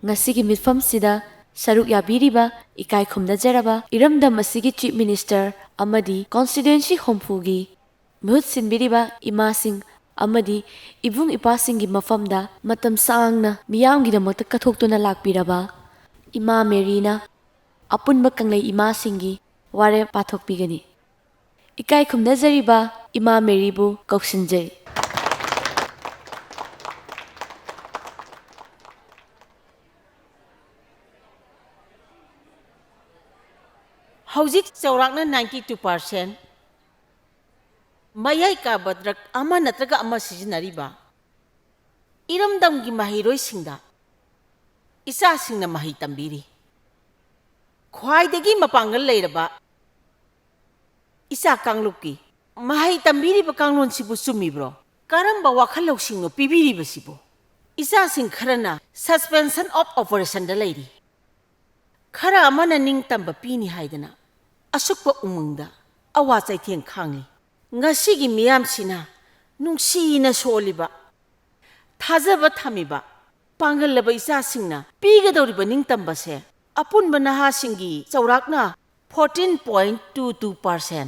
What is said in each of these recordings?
Ngasigi mitfamsida saruk yabiriba ikai khumnajaraba iramdam asigi Chief Minister amadi constituency hompugi mihut sinbiriba imasing amadi ibung ipasingi mafamda matam saangna miyamgidamakta kathoktuna lakpiraba Ima Merina apunba kanglei imasingi warep pathokpigani ikai khumnajariba Ima Meribu kauksinjai. Hauzik chaurakna 92%. Mayai kaba drug ama natraga ama sizinariba. Iramdamgi mahiroi singda. Isa singna mahi tambiri. Khwaidagi mapangal leiraba. Isa kanglukki. Mahi tambiri ba kanglon sibu sumibro. Karamba wakhalau singno pibiri ba sibu. Isa sing kharana suspension of operation da leiri. Khara amana ning tamba pini haidana. Asukpa umungda awa chaitheng khangli ngasigi miyamsina nungsina soliba thajaba thamiba pangalaba isasingna pigadoriba ningtambase apunba nahasingi chaurakna 14.22%.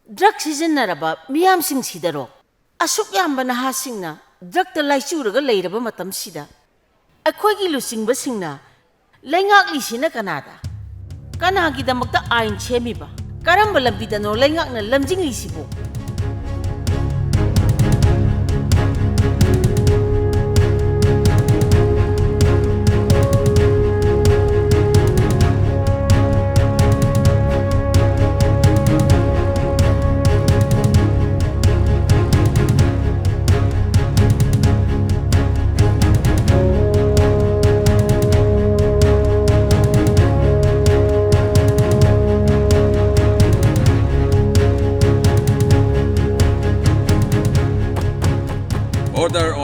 Drug sizinaraba miyamsing sidaro asuk yamba nahasingna drug ta laichuraga leiraba matamsida akhoigi lusingba singna laingakli sina kanada Kanagidamagta ayin chemiba. Karamba lambidano laingak na lamjingli sibo.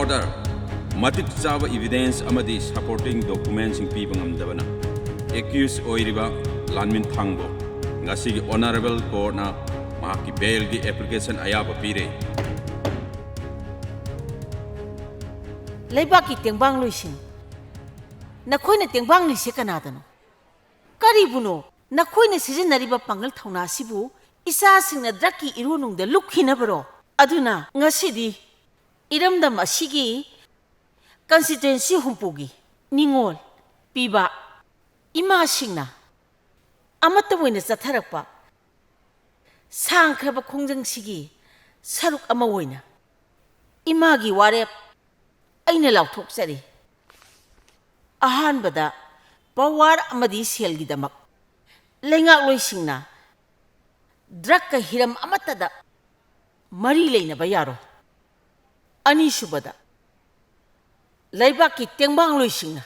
Order. Matik chaba evidence amadi supporting documents in pibangam dabana. Accused oiriba lanmin thangbo. Ngasigi honorable court na mahaki bail gi application ayaba pire. Laibaki tengbang luising. Nakoy na tengbang lisi kanadano. Karibuno, nakoy na sizinariba pangal thauna sibu isa sing na draki irunung da lukhina baro. Aduna ngasidi Iramdam asigi constituency humpugi ningol piba ima singna amata wena zatharakpa sangkhraba khongjang sigi saruk ama wena Imagi Warep aina lauthokchari ahanbada power amadi selgi damak lengak loisingna drug ka hiram amatada mari leina bayaro Ani subada Laibaki tengbang luisingna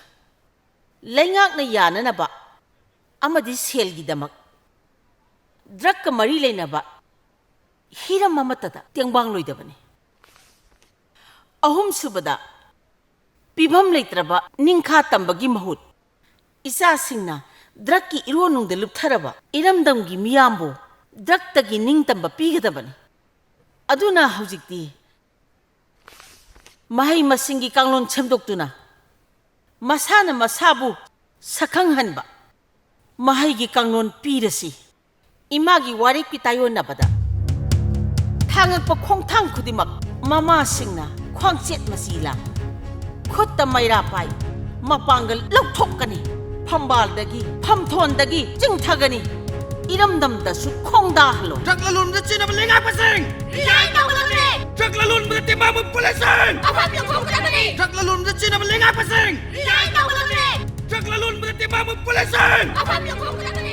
Laingak na yana na ba Amadi selgi damak Drug ka marilay na ba Hiram mamatada tengbang luy dabani Ahum subada Pibam leitraba ningkha tambagi mahut Isa singna drug ki irunung da luptharaba Iramdamgi miyambo drug tagi ning tamba pigadabani Aduna haujikti Mahay masingi kanglon chemdoktuna masana masabu sakanghanba mahay gi kanglon pirasi Imagi Warep ki tayo nabada thangak pa khongthang khudimak mama singna khwangchet masila khutta mayra pai mapangal lokthokani phambaldagi phamthondagi jingthagani iramdamda su khongda halo Draglalun da china balinga pasing Iyay na ulamre Draglalun da timamu pulisan Apap yung kumulabani Draglalun da china balinga pasing Iyay na ulamre Draglalun da timamu pulisan Apap yung kumulabani